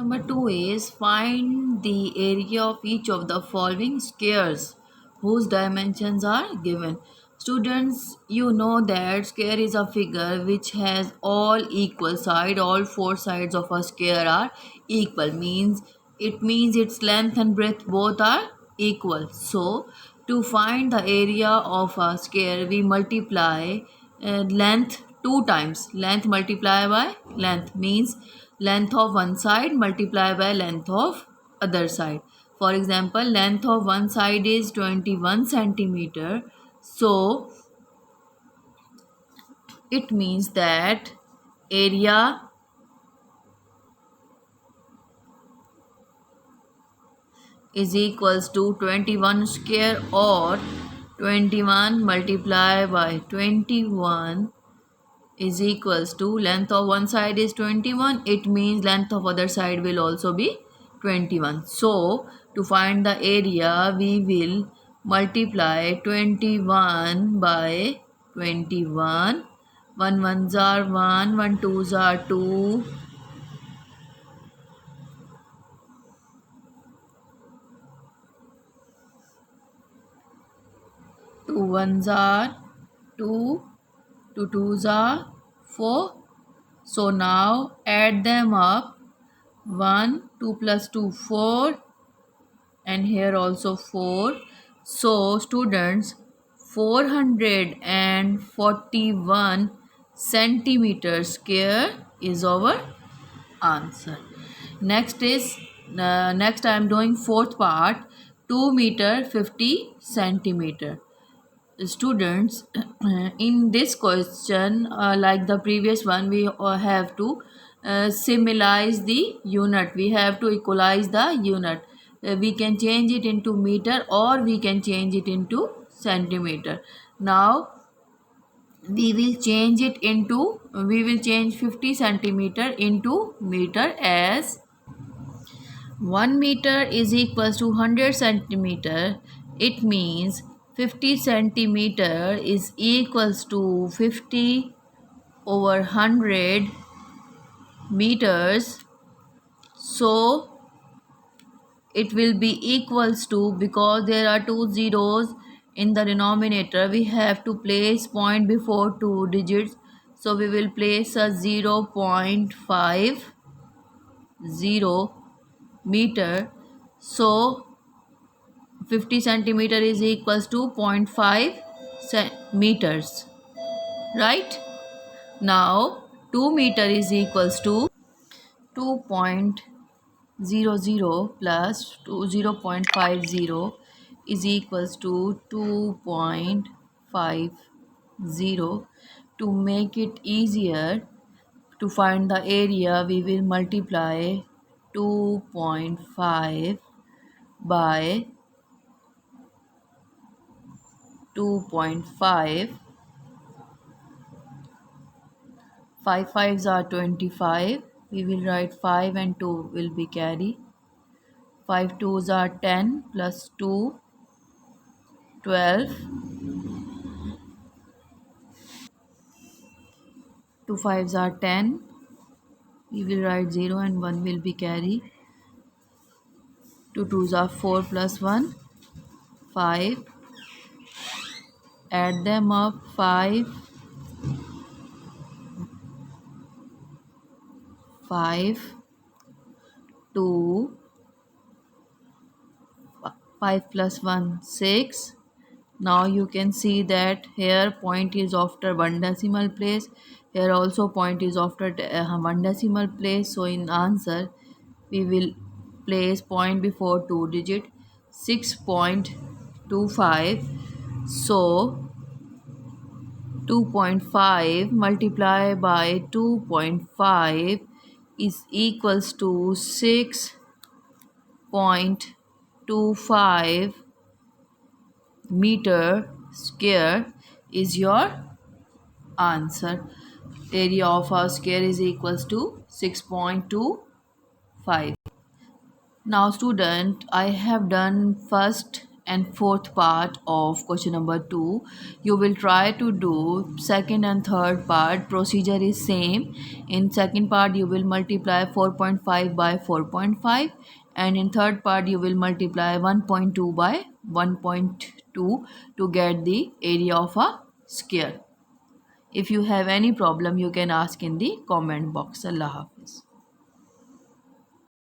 number 2 is find the area of each of the following squares whose dimensions are given. Students, you know that square is a figure which has all equal side. All four sides of a square are equal. It means its length and breadth both are equal. So to find the area of a square, we multiply length two times. Length multiply by length means length of one side multiply by length of other side. For example, length of one side is 21 centimeter. So it means that area is equals to 21 square, or 21 multiplied by 21 is equals to length of one side is 21. It means length of other side will also be 21. So to find the area, we will multiply 21 by 21. 1 ones are 1, 1 twos are 2, 2 ones are 2, 2 twos are 4. So now add them up. 1, 2 plus 2, 4, and here also 4. So students, 441 centimeter square is our answer. Next I am doing fourth part, 2 meter 50 centimeter. Students, in this question, like the previous one, we have to similize the unit. We have to equalize the unit. We can change it into meter or we can change it into centimeter. Now we will change 50 centimeter into meter, as 1 meter is equals to 100 centimeter. It means 50 centimeter is equals to 50 over 100 meters. So it will be equals to, because there are two zeros in the denominator, we have to place point before two digits. So we will place a 0.50 meter. So 50 centimeter is equals to 0.5 meters, right? Now 2 meter is equals to 2.00 plus 0.50 is equals to 2.50. To make it easier to find the area, we will multiply 2.5 by 2.5. 5 fives are 25. We will write 5 and 2 will be carry. 5 twos are 10 plus 2, 12. 2 fives are 10. We will write 0 and 1 will be carry. 2 twos are 4 plus 1, 5. Add them up. 5, 2, 5 plus 1, 6. Now you can see that here point is after one decimal place. Here also point is after one decimal place. So in answer, we will place point before two digit, 6.25. So 2.5 multiplied by 2.5 is equals to 6.25 meter square is your answer. Area of our square is equals to 6.25. Now student, I have done first and fourth part of question number 2. You will try to do second and third part. Procedure is same. In second part you will multiply 4.5 by 4.5, and in third part you will multiply 1.2 by 1.2 to get the area of a square. If you have any problem you can ask in the comment box. Allah Hafiz.